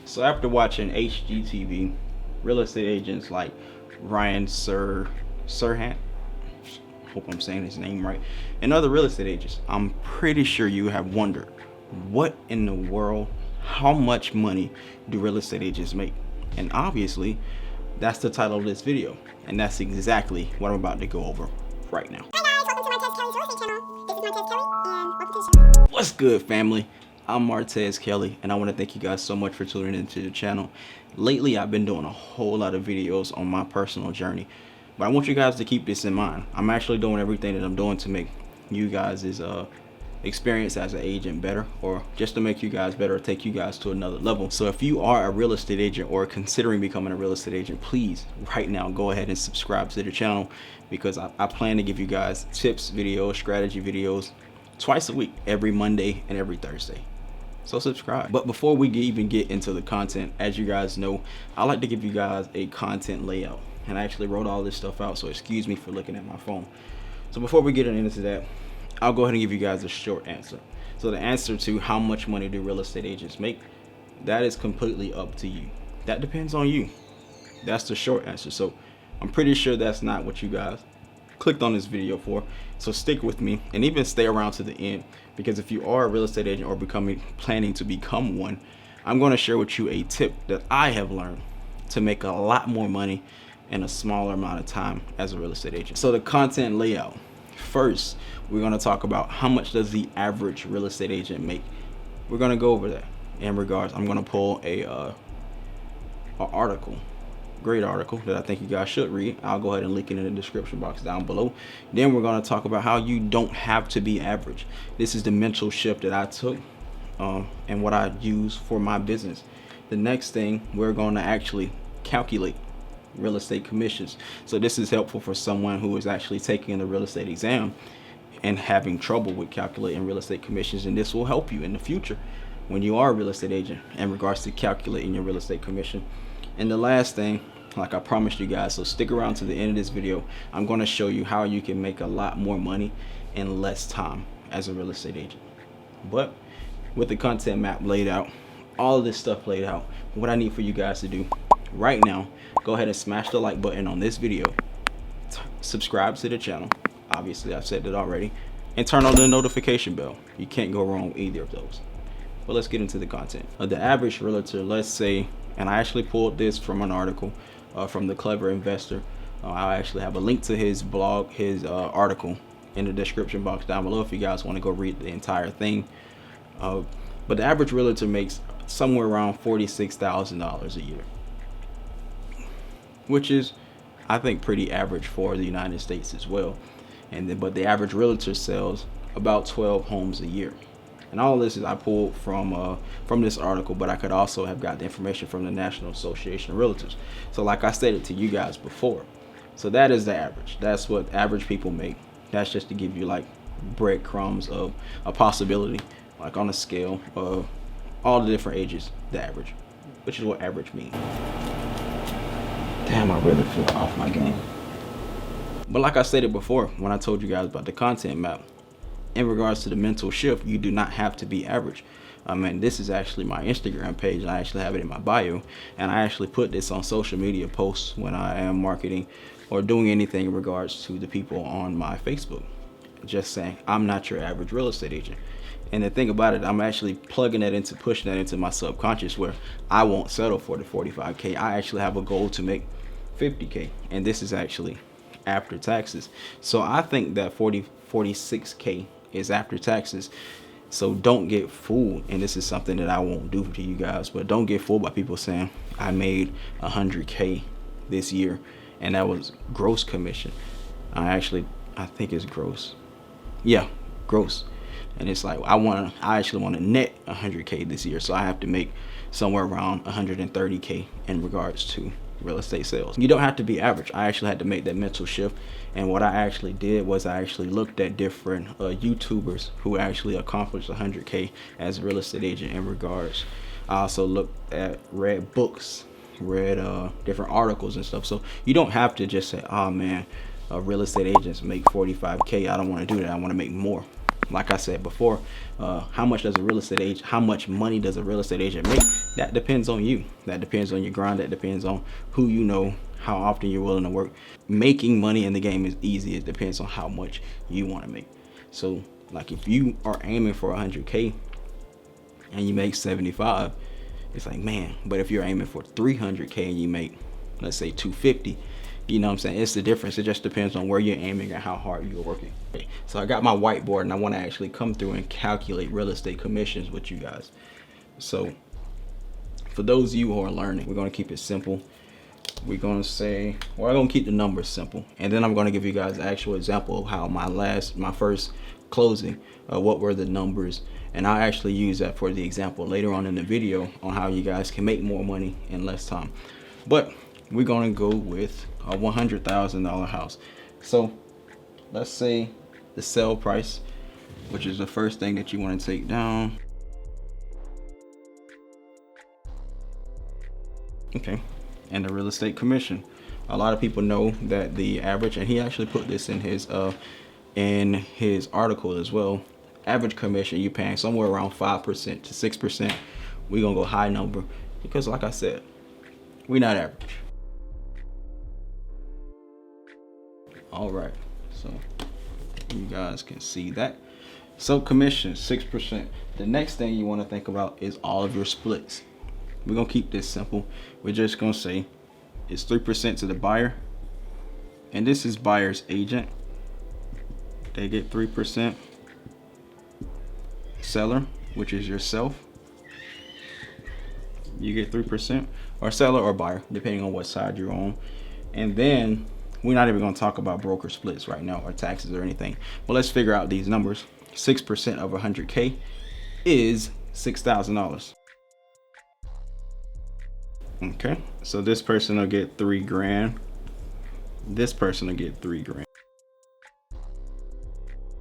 So after watching HGTV, real estate agents like Ryan Serhant, hope I'm saying his name right, and other real estate agents, I'm pretty sure you have wondered, what in the world, how much money do real estate agents make? And obviously, that's the title of this video, and that's exactly what I'm about to go over right now. Hi guys, welcome to Martez Kelly's real estate channel. This is Martez Kelly, and welcome to the channel. What's good, family? I'm Martez Kelly, and I want to thank you guys so much for tuning into the channel. Lately, I've been doing a whole lot of videos on my personal journey, but I want you guys to keep this in mind. I'm actually doing everything that I'm doing to make you guys' experience as an agent better, or just to make you guys better, or take you guys to another level. So if you are a real estate agent or considering becoming a real estate agent, please right now go ahead and subscribe to the channel, because I plan to give you guys tips videos, strategy videos twice a week, every Monday and every Thursday. So subscribe. But before we even get into the content, as you guys know, I like to give you guys a content layout, and I actually wrote all this stuff out, so excuse me for looking at my phone. So before we get into that, I'll go ahead and give you guys a short answer. So the answer to how much money do real estate agents make, that is completely up to you. That depends on you. That's the short answer. So I'm pretty sure that's not what you guys clicked on this video for. So stick with me and even stay around to the end, because if you are a real estate agent or planning to become one, I'm going to share with you a tip that I have learned to make a lot more money in a smaller amount of time as a real estate agent. So the content layout. First, we're going to talk about how much does the average real estate agent make. We're going to go over that in regards. I'm going to pull a article, great article that I think you guys should read. I'll go ahead and link it in the description box down below. Then we're going to talk about how you don't have to be average. This is the mental shift that I took and what I use for my business. The next thing, we're going to actually calculate real estate commissions. So this is helpful for someone who is actually taking the real estate exam and having trouble with calculating real estate commissions, and this will help you in the future when you are a real estate agent in regards to calculating your real estate commission. And the last thing, like I promised you guys, so stick around to the end of this video, I'm going to show you how you can make a lot more money in less time as a real estate agent. But with the content map laid out, all of this stuff laid out, what I need for you guys to do right now, go ahead and smash the like button on this video, subscribe to the channel, obviously I've said it already, and turn on the notification bell. You can't go wrong with either of those. But let's get into the content. The average realtor, let's say, and I actually pulled this from an article from the Clever Investor. I actually have a link to his blog, his article in the description box down below if you guys want to go read the entire thing. But the average realtor makes somewhere around $46,000 a year, which is, I think, pretty average for the United States as well. But the average realtor sells about 12 homes a year. And all this is I pulled from this article, but I could also have got the information from the National Association of Realtors. So like I stated to you guys before, so that is the average. That's what average people make. That's just to give you like breadcrumbs of a possibility, like on a scale of all the different ages, the average, which is what average means. Damn, I really feel off my game. But like I stated before, when I told you guys about the content map, in regards to the mental shift, you do not have to be average. I mean, this is actually my Instagram page. I actually have it in my bio, and I actually put this on social media posts when I am marketing or doing anything in regards to the people on my Facebook. Just saying, I'm not your average real estate agent. And the thing about it, I'm actually pushing that into my subconscious, where I won't settle for the 45K. I actually have a goal to make 50K, and this is actually after taxes. So I think that 46K is after taxes. So don't get fooled, and this is something that I won't do to you guys, but don't get fooled by people saying I made 100K this year and that was gross commission. I think it's gross. Yeah, gross. And it's like I actually want to net 100K this year, so I have to make somewhere around 130K in regards to real estate sales. You don't have to be average. I actually had to make that mental shift, and what I actually did was I actually looked at different YouTubers who actually accomplished 100K as a real estate agent in regards. I also read books, read different articles and stuff. So you don't have to just say, oh man, real estate agents make 45K. I don't want to do that. I want to make more. like I said before, how much how much money does a real estate agent make? That depends on you. That depends on your grind. That depends on who you know, how often you're willing to work. Making money in the game is easy. It depends on how much you want to make. So like if you are aiming for 100K and you make 75, it's like, man, but if you're aiming for 300K and you make, let's say 250, you know what I'm saying? It's the difference. It just depends on where you're aiming and how hard you're working. Okay, so I got my whiteboard and I want to actually come through and calculate real estate commissions with you guys. So for those of you who are learning, we're going to keep it simple. We're going to say, well, I'm going to keep the numbers simple. And then I'm going to give you guys an actual example of how my first closing, what were the numbers. And I'll actually use that for the example later on in the video on how you guys can make more money in less time. But we're going to go with a $100,000 house. So let's say the sale price, which is the first thing that you want to take down. Okay. And the real estate commission. A lot of people know that the average, and he actually put this in his article as well. Average commission you paying somewhere around 5% to 6%. We're gonna go high number because, like I said, we're not average. All right, so you guys can see that. So commission 6%. The next thing you want to think about is all of your splits. We're gonna keep this simple. We're just gonna say it's 3% to the buyer, and this is buyer's agent. They get 3%. Seller, which is yourself, you get 3%, or seller or buyer, depending on what side you're on. And then we're not even going to talk about broker splits right now or taxes or anything. But let's figure out these numbers. 6% of 100K is $6,000. Okay, so this person will get $3,000. This person will get $3,000.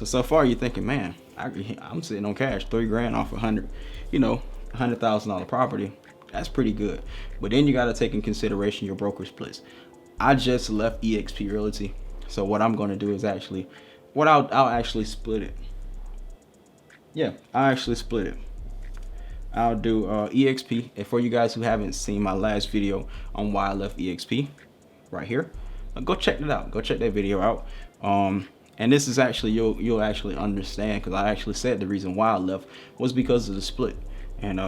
So far you're thinking, man, I'm sitting on cash, $3,000 off 100, $100,000 property. That's pretty good. But then you got to take in consideration your broker splits. I just left EXP Realty, so what I'm going to do is I'll actually split it. Yeah, I'll actually split it. I'll do EXP. And for you guys who haven't seen my last video on why I left EXP, right here, go check it out. Go check that video out. And this is actually, you'll actually understand, because I actually said the reason why I left was because of the split. And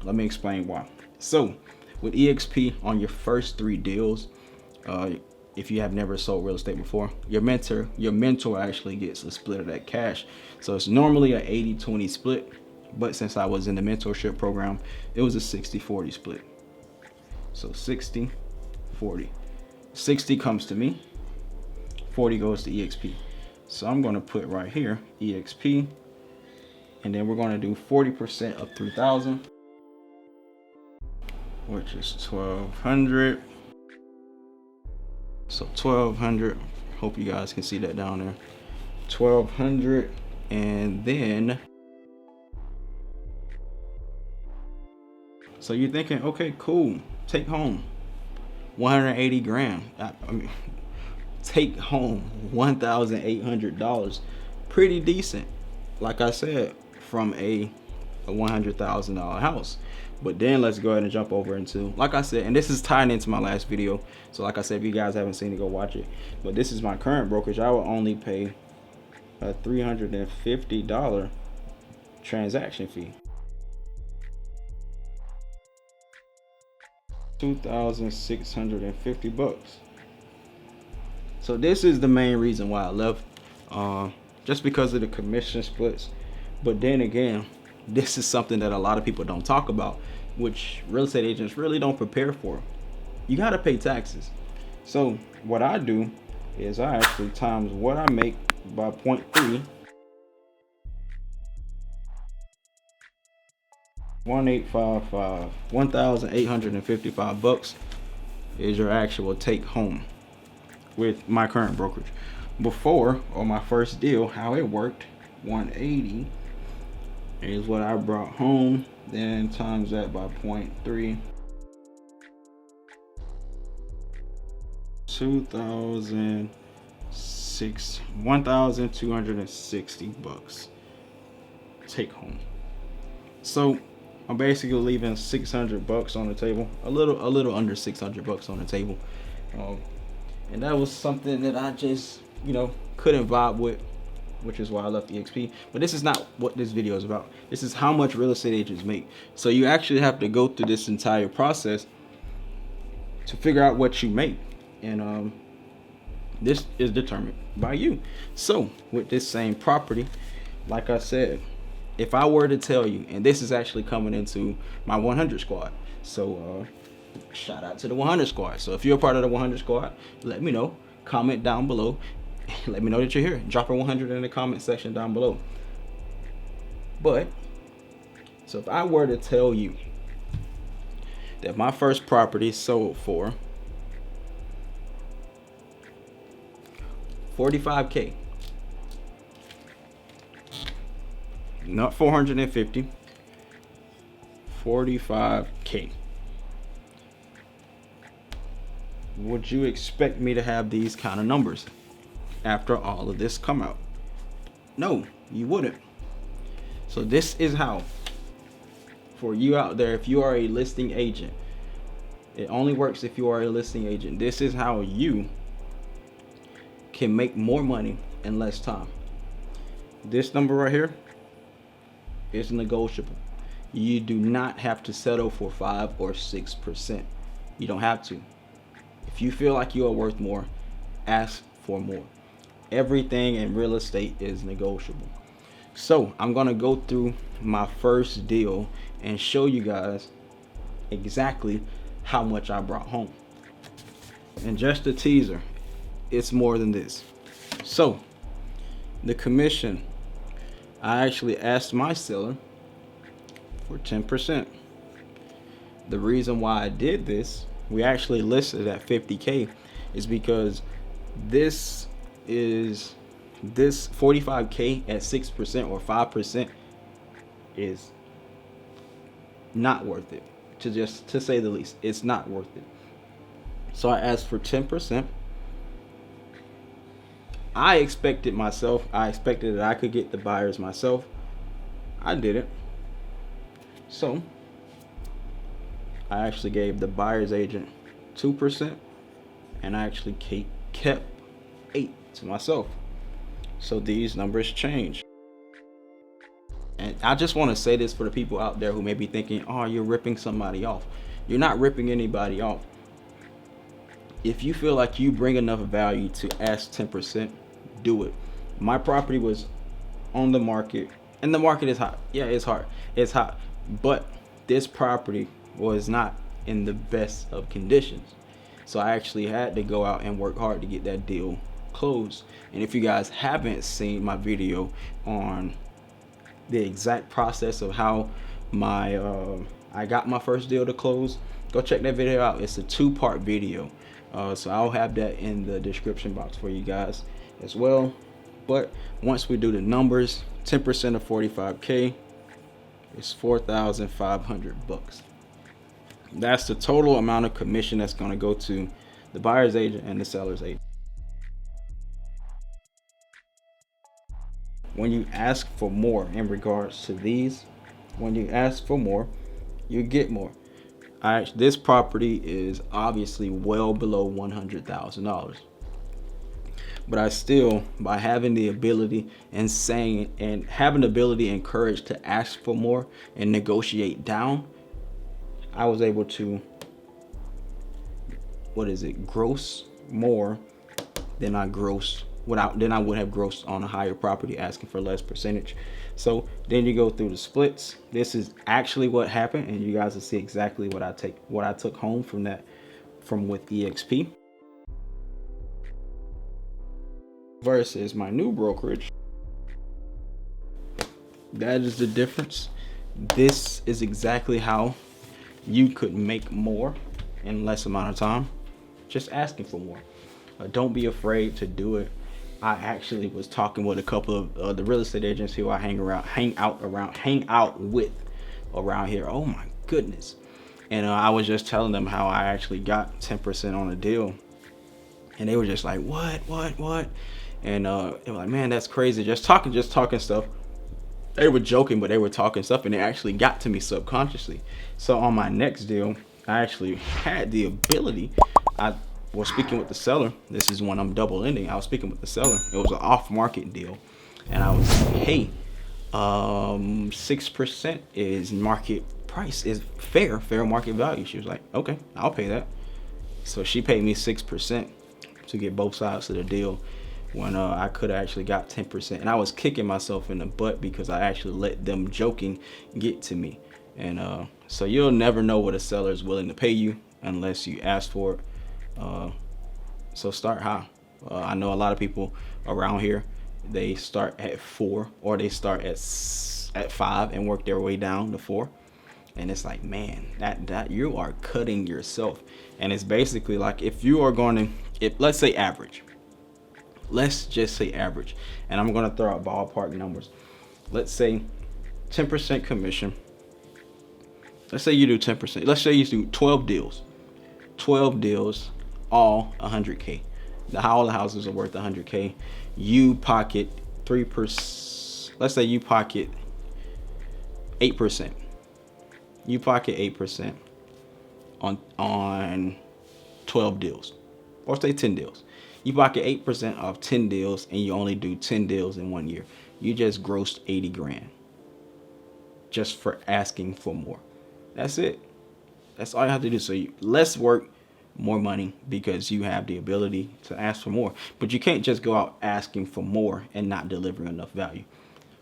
let me explain why. So with EXP, on your first 3 deals, if you have never sold real estate before, your mentor actually gets a split of that cash. So it's normally a 80-20 split, but since I was in the mentorship program, it was a 60-40 split. So 60-40. 60 comes to me, 40 goes to EXP. So I'm going to put right here EXP, and then we're going to do 40% of 3,000, which is 1,200. So 1,200. Hope you guys can see that down there. 1,200, and then so you're thinking, okay, cool, take home 180 grand. I mean, take home $1,800. Pretty decent, like I said, from a $100,000 house. But then let's go ahead and jump over into, like I said, and this is tying into my last video, so like I said, if you guys haven't seen it, go watch it. But this is my current brokerage. I will only pay a $350 transaction fee. $2,650. So this is the main reason why I left, just because of the commission splits. But then again, this is something that a lot of people don't talk about, which real estate agents really don't prepare for. You got to pay taxes. So what I do is I actually times what I make by 0.3. 1855, $1,855 is your actual take home with my current brokerage. Before, on my first deal, how it worked, 180 is what I brought home, then times that by 0.3, $1,260. take home. So I'm basically leaving $600 on the table, a little under $600 on the table, and that was something that I just couldn't vibe with, which is why I left EXP. But this is not what this video is about. This is how much real estate agents make. So you actually have to go through this entire process to figure out what you make, and this is determined by you. So with this same property, like I said, if I were to tell you, and this is actually coming into my 100 squad, so shout out to the 100 squad. So if you're a part of the 100 squad, let me know. Comment down below. Let me know that you're here. Drop a 100 in the comment section down below. But so if I were to tell you that my first property sold for $45K, not 450, $45K, would you expect me to have these kind of numbers after all of this come out? No, you wouldn't. So this is how, for you out there, if you are a listing agent, it only works if you are a listing agent. This is how you can make more money in less time. This number right here is negotiable. You do not have to settle for 5 or 6%. You don't have to. If you feel like you are worth more, ask for more. Everything in real estate is negotiable. So I'm gonna go through my first deal and show you guys exactly how much I brought home. And just a teaser, it's more than this. So the commission, I actually asked my seller for 10%. The reason why I did this, we actually listed at 50K, is because this 45K at 6% or 5% is not worth it, to say the least. It's not worth it. So I asked for 10%. I expected that I could get the buyers myself. I didn't. So I actually gave the buyer's agent 2%, and I actually kept 8 to myself. So these numbers change. And I just want to say this for the people out there who may be thinking, oh, you're ripping somebody off. You're not ripping anybody off. If you feel like you bring enough value to ask 10%, do it. My property was on the market, and the market is hot. Yeah, it's hard. It's hot. But this property was not in the best of conditions. So I actually had to go out and work hard to get that deal closed. And if you guys haven't seen my video on the exact process of how I got my first deal to close, go check that video out. It's a 2-part video. So I'll have that in the description box for you guys as well. But once we do the numbers, 10% of 45K is $4,500. That's the total amount of commission that's going to go to the buyer's agent and the seller's agent. When you ask for more in regards to these, when you ask for more, you get more. This property is obviously well below $100,000. But I still, by having the ability and having the ability and courage to ask for more and negotiate down, I was able to, gross more than I would have grossed on a higher property asking for less percentage. So then you go through the splits. This is actually what happened, and you guys will see exactly what I took home from with EXP versus my new brokerage. That is the difference. This is exactly how you could make more in less amount of time, just asking for more. Don't be afraid to do it. I actually was talking with a couple of the real estate agents who I hang out with around here. Oh my goodness. And I was just telling them how I actually got 10% on a deal, and they were just like, what? And they were like, man, that's crazy. Just talking stuff. they were joking, but they were talking stuff, and it actually got to me subconsciously. So on my next deal, I actually had the ability. I was speaking with the seller. This is when I'm double ending. I was speaking with the seller. It was an off-market deal, and I was like, hey, 6% is market price, is fair market value. She was like, okay, I'll pay that. So she paid me 6% to get both sides of the deal, when I could have actually got 10%. And I was kicking myself in the butt because I actually let them joking get to me. And so you'll never know what a seller is willing to pay you unless you ask for it. So start high. I know a lot of people around here, they start at 4 or they start at 5 and work their way down to 4. And it's like, man, that you are cutting yourself. And it's basically like, if you are going to, if let's say average, let's just say average, and I'm going to throw out ballpark numbers. Let's say 10% commission. Let's say you do 10%. Let's say you do 12 deals. 12 deals, all 100K. All the houses are worth 100K. You pocket 3%. Let's say you pocket 8%. You pocket 8% on 12 deals, or say 10 deals. You pocket 8% of 10 deals, and you only do 10 deals in 1 year. You just grossed 80 grand just for asking for more. That's it. That's all you have to do. So less work, more money, because you have the ability to ask for more. But you can't just go out asking for more and not delivering enough value.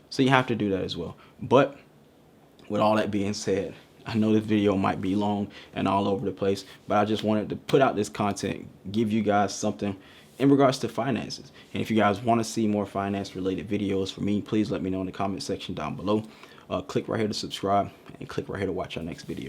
So you have to do that as well. But with all that being said, I know this video might be long and all over the place, but I just wanted to put out this content, give you guys something in regards to finances. And if you guys want to see more finance related videos from me, please let me know in the comment section down below. Click right here to subscribe, and click right here to watch our next video.